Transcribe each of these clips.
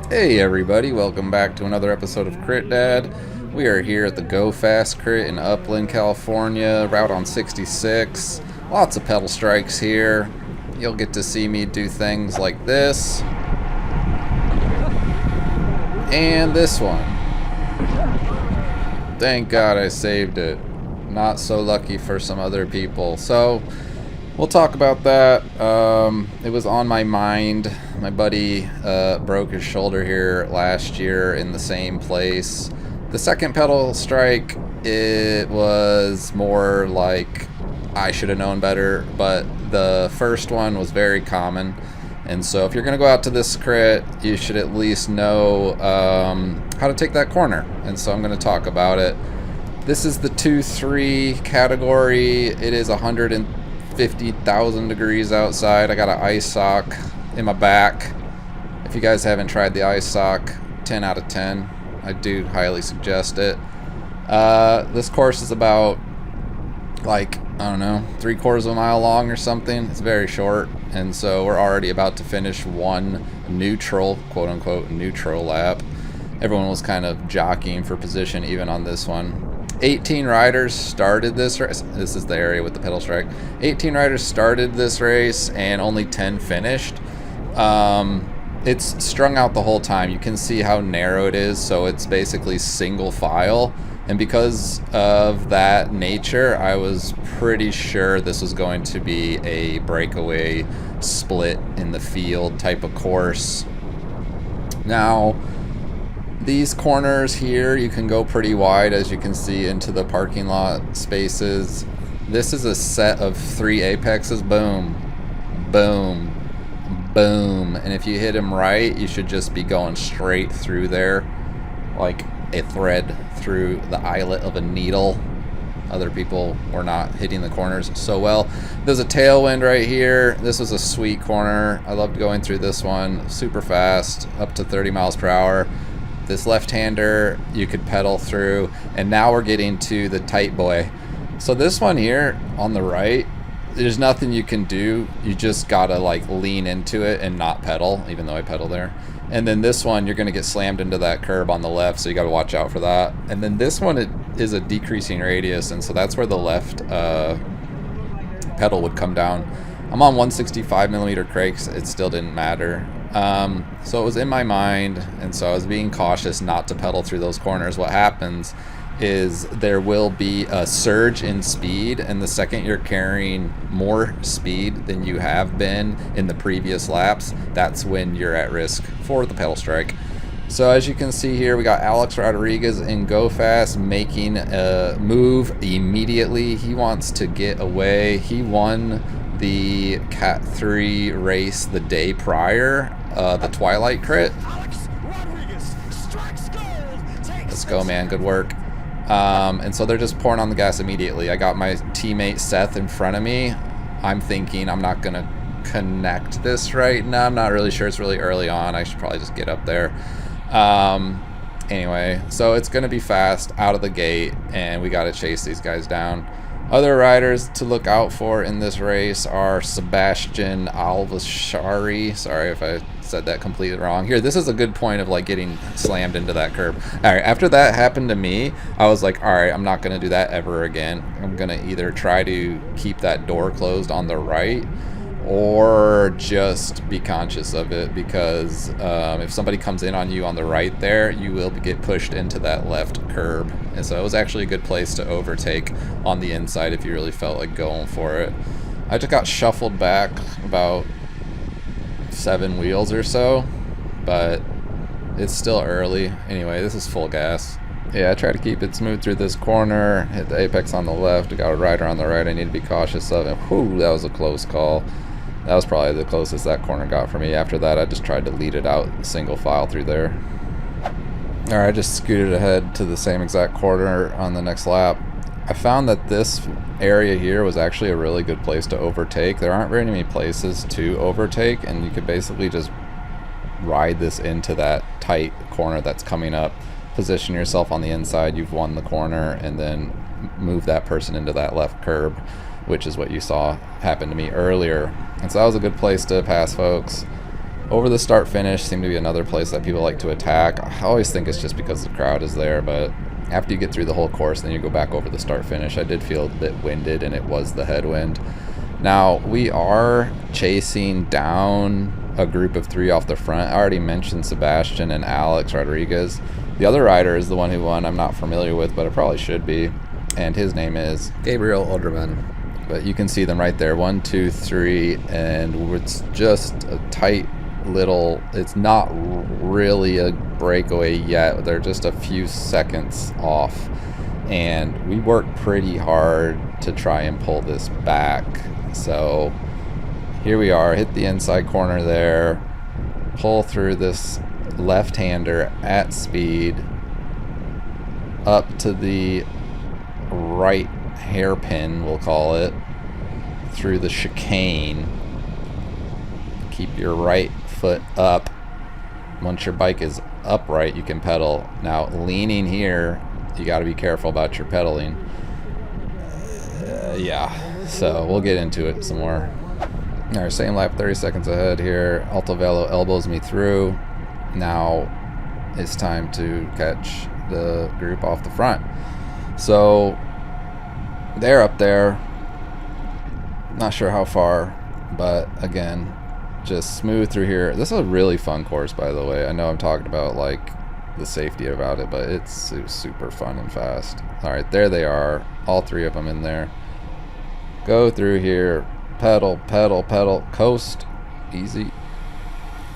Hey everybody, welcome back to another episode of Crit Dad. We are here at the Go Fast Crit in Upland, California, route on 66. Lots of pedal strikes here. You'll get to see me do things like this. And this one. Thank God I saved it. Not so lucky for some other people. So, we'll talk about that. It was on my mind. My buddy broke his shoulder here last year in the same place. The second pedal strike, it was more like I should have known better, but the first one was very common. And so if you're going to go out to this crit, you should at least know how to take that corner. And so I'm going to talk about it. This is the 2-3 category. It is 150,000 degrees outside. I got an ice sock in my back. If you guys haven't tried the ice sock, 10 out of 10. I do highly suggest it. This course is about, like, I don't know, 3/4 of a mile long or something. It's very short. And so we're already about to finish one neutral, quote unquote, neutral lap. Everyone was kind of jockeying for position even on this one. 18 riders started this race. This is the area with the pedal strike. 18 riders started this race and only 10 finished. It's strung out the whole time. You can see how narrow it is, so it's basically single file. And because of that nature, I was pretty sure this was going to be a breakaway split in the field type of course. Now, these corners here, you can go pretty wide, as you can see, into the parking lot spaces. This is a set of 3 apexes. Boom, boom, boom. And if you hit them right, you should just be going straight through there, like a thread through the eyelet of a needle. Other people were not hitting the corners so well. There's a tailwind right here. This was a sweet corner. I loved going through this one. Super fast, up to 30 miles per hour. This left-hander you could pedal through, and now we're getting to the tight boy. So this one here on the right, there's nothing you can do. You just gotta like lean into it and not pedal, even though I pedal there. And then this one, you're gonna get slammed into that curb on the left, so you gotta watch out for that. And then this one, it is a decreasing radius, and so that's where the left pedal would come down. I'm on 165 millimeter cranks. It still didn't matter. So it was in my mind, and so I was being cautious not to pedal through those corners. What happens is there will be a surge in speed, and the second you're carrying more speed than you have been in the previous laps, that's when you're at risk for the pedal strike. So as you can see here, we got Alex Rodriguez in Go Fast making a move immediately. He wants to get away. He won the Cat 3 race the day prior, the Twilight crit. Let's go, man. Good work. And so they're just pouring on the gas immediately. I got my teammate Seth in front of me. I'm thinking I'm not going to connect this right now. I'm not really sure. It's really early on. I should probably just get up there. Anyway, so it's going to be fast out of the gate, and we got to chase these guys down. Other riders to look out for in this race are Sebastian Alvashari. Sorry if I said that completely wrong. Here, this is a good point of like getting slammed into that curb. All right, after that happened to me, I was like, all right, I'm not going to do that ever again. I'm going to either try to keep that door closed on the right or just be conscious of it, because if somebody comes in on you on the right there, you will get pushed into that left curb. And so it was actually a good place to overtake on the inside if you really felt like going for it. I just got shuffled back about 7 wheels or so, but it's still early. Anyway, this is full gas. Yeah, I try to keep it smooth through this corner, hit the apex on the left, I got a rider on the right I need to be cautious of, and whew, that was a close call. That was probably the closest that corner got for me. After that, I just tried to lead it out single file through there. Alright, I just scooted ahead to the same exact corner on the next lap. I found that this area here was actually a really good place to overtake. There aren't very many places to overtake, and you could basically just ride this into that tight corner that's coming up. Position yourself on the inside, you've won the corner, and then move that person into that left curb, which is what you saw happen to me earlier. And so that was a good place to pass folks. Over the start finish seemed to be another place that people like to attack. I always think it's just because the crowd is there, but after you get through the whole course, then you go back over the start finish. I did feel a bit winded, and it was the headwind. Now, we are chasing down a group of 3 off the front. I already mentioned Sebastian and Alex Rodriguez. The other rider is the one who won. I'm not familiar with, but I probably should be. And his name is Gabriel Olderman. But you can see them right there, 1, 2, 3, and it's just a tight little, it's not really a breakaway yet. They're just a few seconds off, and we worked pretty hard to try and pull this back. So here we are, hit the inside corner there, pull through this left-hander at speed up to the right hairpin, we'll call it, through the chicane. Keep your right foot up. Once your bike is upright, you can pedal. Now, leaning here, you got to be careful about your pedaling. Yeah, so we'll get into it some more. All right, same lap, 30 seconds ahead here. Alto Velo elbows me through. Now it's time to catch the group off the front. So they're up there. Not sure how far, but again, just smooth through here. This is a really fun course, by the way. I know I'm talking about like the safety about it, but it's super fun and fast. All right, there they are, all 3 of them in there. Go through here, pedal, pedal, pedal, coast, easy.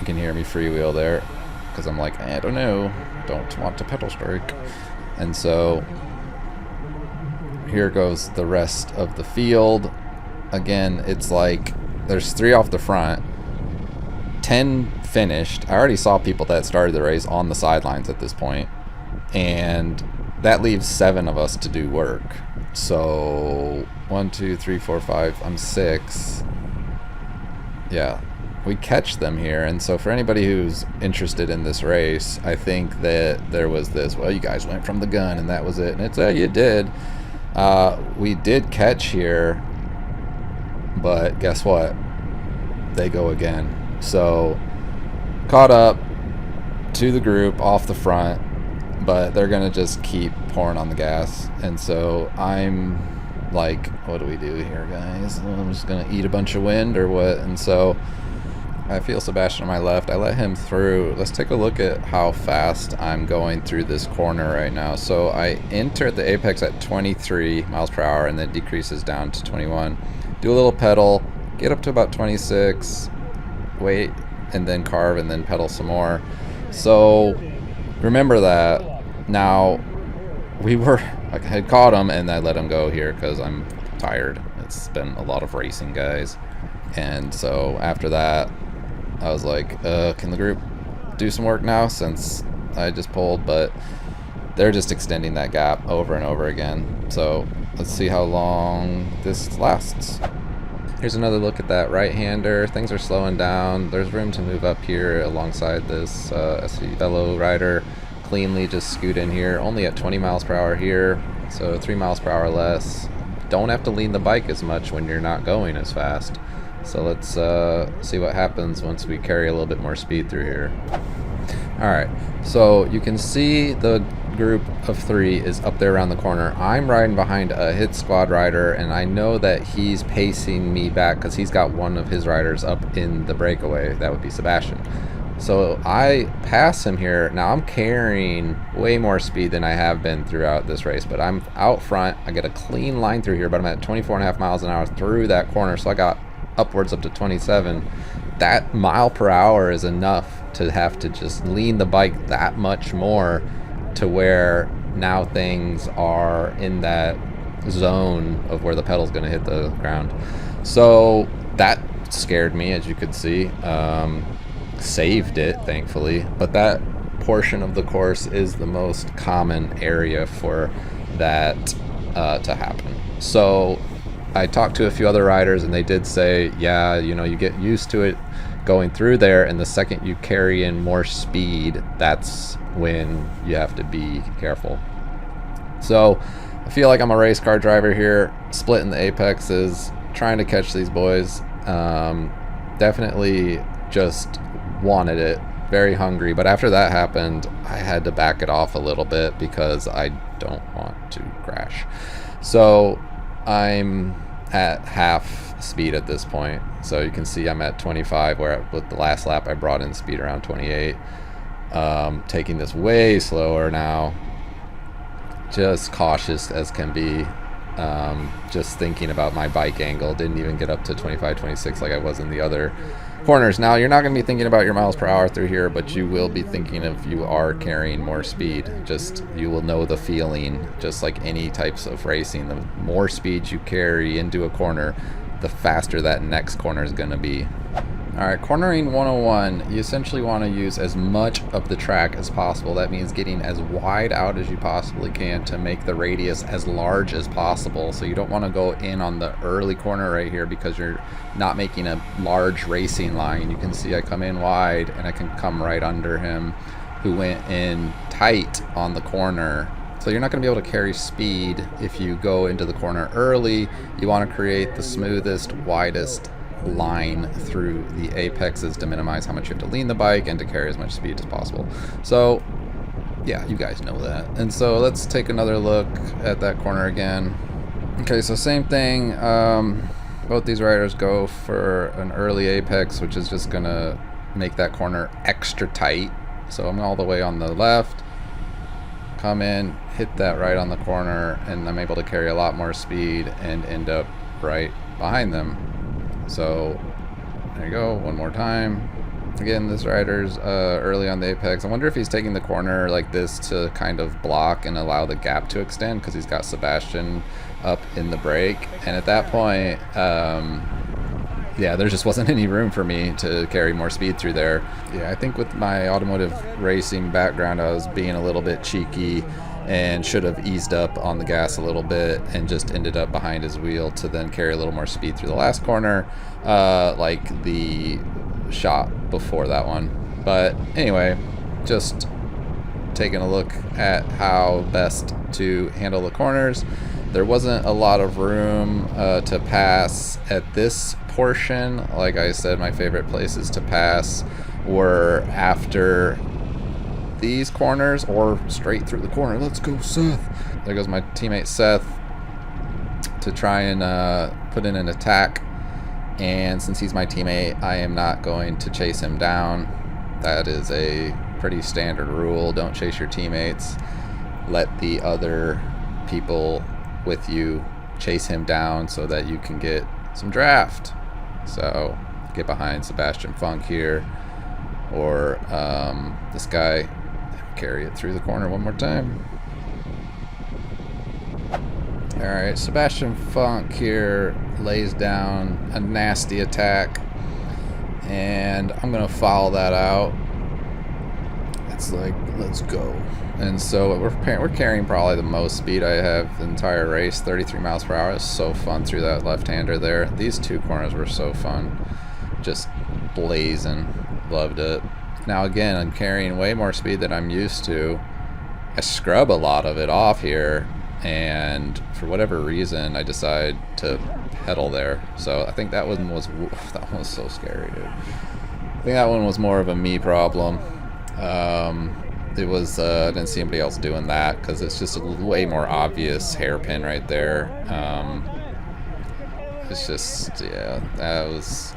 You can hear me freewheel there because I'm like, I don't know, don't want to pedal strike. And so here goes the rest of the field. Again, it's like there's 3 off the front, 10 finished. I already saw people that started the race on the sidelines at this point, and that leaves 7 of us to do work. So 1, 2, 3, 4, 5, I'm 6. Yeah, we catch them here. And so for anybody who's interested in this race, I think that there was this, well, you guys went from the gun and that was it. And it's, you did. We did catch here, but guess what? They go again. So caught up to the group off the front, but they're gonna just keep pouring on the gas. And so I'm like, what do we do here, guys? I'm just gonna eat a bunch of wind or what? And so I feel Sebastian on my left. I let him through. Let's take a look at how fast I'm going through this corner right now. So I enter at the apex at 23 miles per hour, and then decreases down to 21. Do a little pedal, get up to about 26, wait, and then carve, and then pedal some more. So remember that. Now, I had caught him, and I let him go here because I'm tired. It's been a lot of racing, guys. And so after that, I was like, can the group do some work now, since I just pulled? But they're just extending that gap over and over again. So let's see how long this lasts. Here's another look at that right-hander. Things are slowing down. There's room to move up here alongside this fellow rider. Cleanly just scoot in here, only at 20 miles per hour here, so 3 miles per hour less. Don't have to lean the bike as much when you're not going as fast. So let's see what happens once we carry a little bit more speed through here. Alright, so you can see the group of 3 is up there around the corner. I'm riding behind a hit squad rider, and I know that he's pacing me back because he's got one of his riders up in the breakaway. That would be Sebastian. So I pass him here. Now I'm carrying way more speed than I have been throughout this race, but I'm out front. I get a clean line through here, but I'm at 24.5 miles an hour through that corner, so I got upwards up to 27. That mile per hour is enough to have to just lean the bike that much more, to where now things are in that zone of where the pedal's going to hit the ground. So that scared me, as you could see. Saved it, thankfully, but that portion of the course is the most common area for that to happen. So I talked to a few other riders, and they did say, yeah, you know, you get used to it going through there, and the second you carry in more speed, that's when you have to be careful. So I feel like I'm a race car driver here, splitting the apexes, trying to catch these boys. Definitely just wanted it, very hungry. But after that happened, I had to back it off a little bit because I don't want to crash. So I'm at half speed at this point. So you can see I'm at 25, where with the last lap I brought in speed around 28. Taking this way slower now, just cautious as can be. Just thinking about my bike angle, didn't even get up to 25, 26 like I was in the other corners. Now you're not going to be thinking about your miles per hour through here, but you will be thinking if you are carrying more speed. Just you will know the feeling, just like any types of racing. The more speed you carry into a corner, the faster that next corner is going to be. Alright, cornering 101, you essentially want to use as much of the track as possible. That means getting as wide out as you possibly can to make the radius as large as possible. So you don't want to go in on the early corner right here because you're not making a large racing line. You can see I come in wide and I can come right under him, who went in tight on the corner. So you're not going to be able to carry speed if you go into the corner early. You want to create the smoothest, widest line through the apexes to minimize how much you have to lean the bike and to carry as much speed as possible. So yeah, you guys know that. And so let's take another look at that corner again. Okay, so same thing. Both these riders go for an early apex, which is just gonna make that corner extra tight. So I'm all the way on the left, come in, hit that right on the corner, and I'm able to carry a lot more speed and end up right behind them. So there you go, one more time. Again, this rider's early on the apex. I wonder if he's taking the corner like this to kind of block and allow the gap to extend because he's got Sebastian up in the brake. And at that point, yeah, there just wasn't any room for me to carry more speed through there. Yeah, I think with my automotive racing background, I was being a little bit cheeky and should have eased up on the gas a little bit and just ended up behind his wheel to then carry a little more speed through the last corner, like the shot before that one. But anyway, just taking a look at how best to handle the corners. There wasn't a lot of room to pass at this portion. Like I said, my favorite places to pass were after these corners or straight through the corner. Let's go, Seth. There goes my teammate Seth to try and put in an attack. And since he's my teammate, I am not going to chase him down. That is a pretty standard rule. Don't chase your teammates. Let the other people with you chase him down so that you can get some draft. So get behind Sebastian Funk here, or this guy, carry it through the corner one more time. Alright, Sebastian Funk here lays down a nasty attack, and I'm gonna follow that out. It's like, let's go. And so we're carrying probably the most speed I have the entire race, 33 miles per hour. It's so fun through that left-hander there. These two corners were so fun, just blazing. Loved it. Now again, I'm carrying way more speed than I'm used to. I scrub a lot of it off here, and for whatever reason, I decide to pedal there. So I think that one was so scary, dude. I think that one was more of a me problem. It was I didn't see anybody else doing that because it's just a way more obvious hairpin right there. It's just, yeah, that was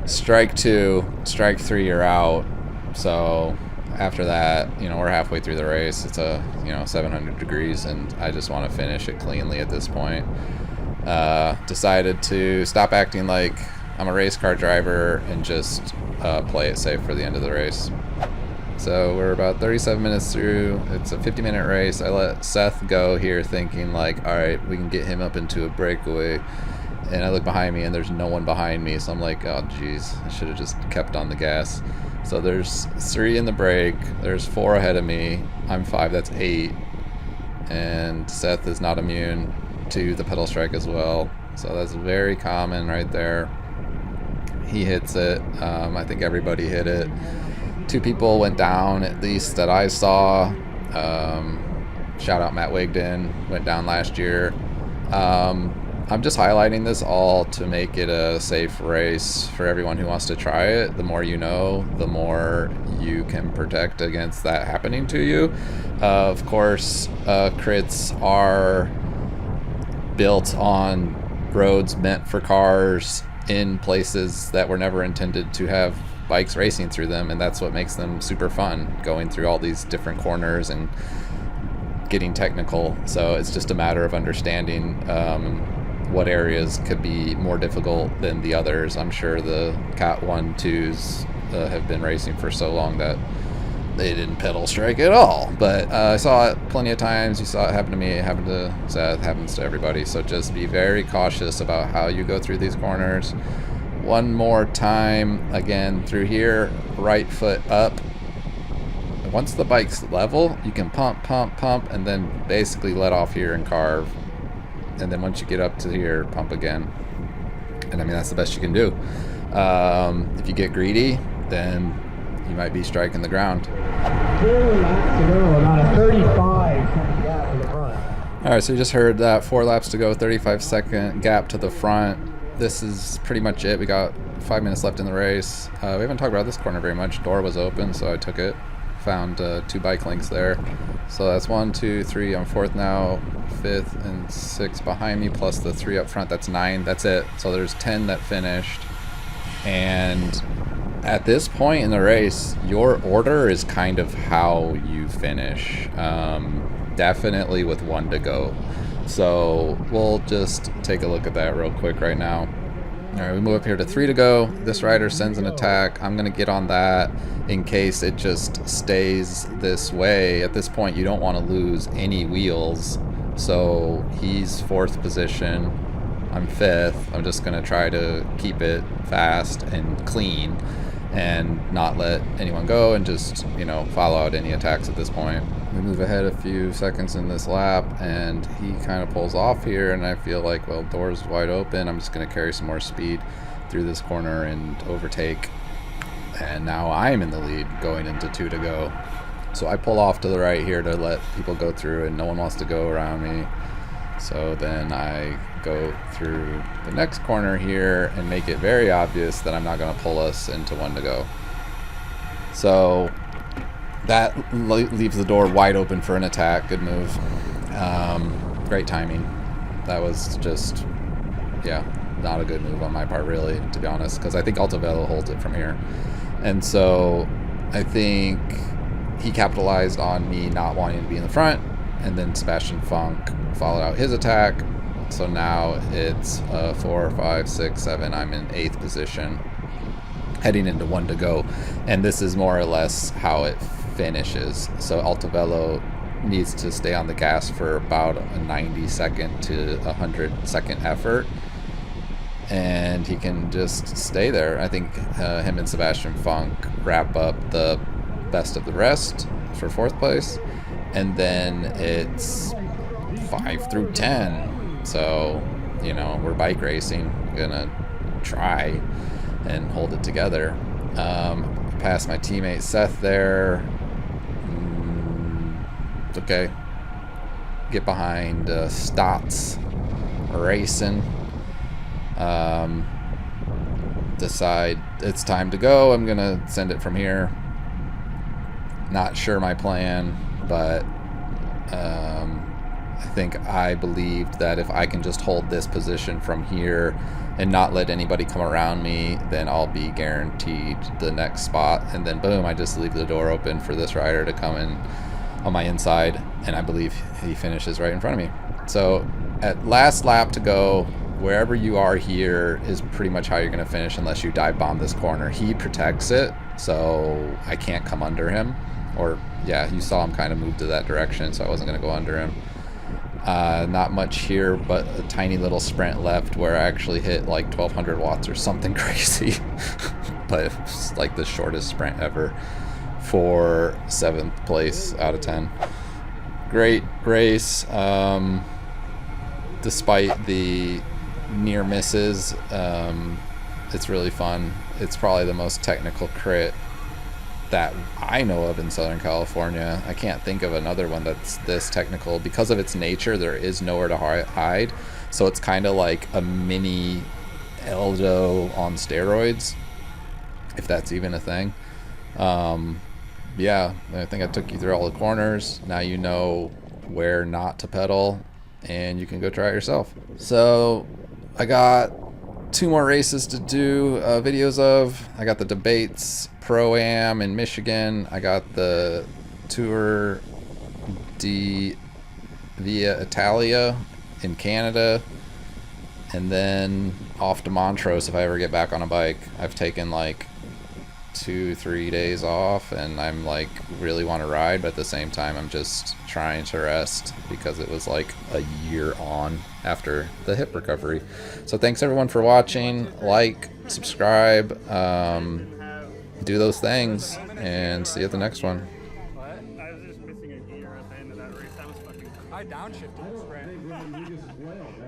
strike 2, strike 3, you're out. So after that, you know, we're halfway through the race. It's 700 degrees, and I just want to finish it cleanly at this point. Decided to stop acting like I'm a race car driver and just play it safe for the end of the race. So we're about 37 minutes through. It's a 50-minute race. I let Seth go here thinking like, all right, we can get him up into a breakaway. And I look behind me and there's no one behind me. So I'm like, oh geez, I should have just kept on the gas. So there's 3 in the break. There's 4 ahead of me. I'm 5, that's 8. And Seth is not immune to the pedal strike as well. So that's very common right there. He hits it. I think everybody hit it. 2 people went down, at least that I saw. Shout out Matt Wigden, went down last year. I'm just highlighting this all to make it a safe race for everyone who wants to try it. The more you know, the more you can protect against that happening to you. Of course, crits are built on roads meant for cars in places that were never intended to have bikes racing through them, and that's what makes them super fun, going through all these different corners and getting technical. So it's just a matter of understanding what areas could be more difficult than the others. I'm sure the Cat 1-2s have been racing for so long that they didn't pedal strike at all. But I saw it plenty of times. You saw it happen to me, it happened to Seth, it happens to everybody. So just be very cautious about how you go through these corners. One more time, again, through here, right foot up. Once the bike's level, you can pump, and then basically let off here and carve. And then once you get up to here, pump again. And I mean, that's the best you can do. If you get greedy, then you might be striking the ground. 4 laps to go, about a 35-second gap to the front. All right, so you just heard that 4 laps to go, 35-second gap to the front. This is pretty much it. We got 5 minutes left in the race. We haven't talked about this corner very much. Door was open, so I took it. Found 2 bike links there. So that's 1, 2, 3 on 4th now, 5th and 6th behind me, plus the 3 up front. That's 9. That's it. So there's 10 that finished. And at this point in the race, your order is kind of how you finish. Definitely with 1 to go. So we'll just take a look at that real quick right now. All right, we move up here to 3 to go. This rider sends an attack. I'm going to get on that in case it just stays this way. At this point, you don't want to lose any wheels. So he's 4th position. I'm 5th. I'm just going to try to keep it fast and clean and not let anyone go and just, you know, follow out any attacks at this point. We move ahead a few seconds in this lap, and he kind of pulls off here, and I feel like, well, door's wide open. I'm just going to carry some more speed through this corner and overtake. And now I'm in the lead going into 2 to go. So I pull off to the right here to let people go through, and no one wants to go around me. So then I go through the next corner here and make it very obvious that I'm not going to pull us into 1 to go. So that leaves the door wide open for an attack. Good move. Great timing. That was just, yeah, not a good move on my part, really, to be honest, because I think Altavelo holds it from here. And so I think he capitalized on me not wanting to be in the front, and then Sebastian Funk followed out his attack. So now it's 4, 5, 6, 7. I'm in 8th position, heading into 1 to go. And this is more or less how it finishes. So Altavelo needs to stay on the gas for about a 90-second to 100-second effort, and he can just stay there. I think him and Sebastian Funk wrap up the best of the rest for 4th place, and then it's 5 through 10. So, you know, we're bike racing. I'm gonna try and hold it together. Past my teammate Seth there. Okay. Get behind Stotts racing. Decide it's time to go. I'm gonna send it from here. Not sure my plan, but I think I believed that if I can just hold this position from here and not let anybody come around me, then I'll be guaranteed the next spot. And then boom, I just leave the door open for this rider to come in on my inside, and I believe he finishes right in front of me. So at last lap to go, wherever you are here is pretty much how you're going to finish unless you dive bomb this corner. He protects it, so I can't come under him. Or, yeah, you saw him kind of move to that direction, so I wasn't going to go under him. Not much here, but a tiny little sprint left where I actually hit like 1200 watts or something crazy. But it's like the shortest sprint ever for 7th place out of 10. Great race. Despite the near misses, it's really fun. It's probably the most technical crit that I know of in Southern California. I can't think of another one that's this technical. Because of its nature, there is nowhere to hide. So it's kind of like a mini Eldo on steroids, if that's even a thing. Yeah, I think I took you through all the corners. Now you know where not to pedal, and you can go try it yourself. So I got 2 more races to do videos of. I got the debates Pro-Am in Michigan. I got the Tour di Via Italia in Canada, and then off to Montrose if I ever get back on a bike. I've taken like 2-3 days off, and I'm like really want to ride, but at the same time I'm just trying to rest because it was like a year on after the hip recovery. So thanks everyone for watching. Like, subscribe, do those things, and see you at the next one. I was just missing a gear at the end of that race. That was fucking. I downshifted.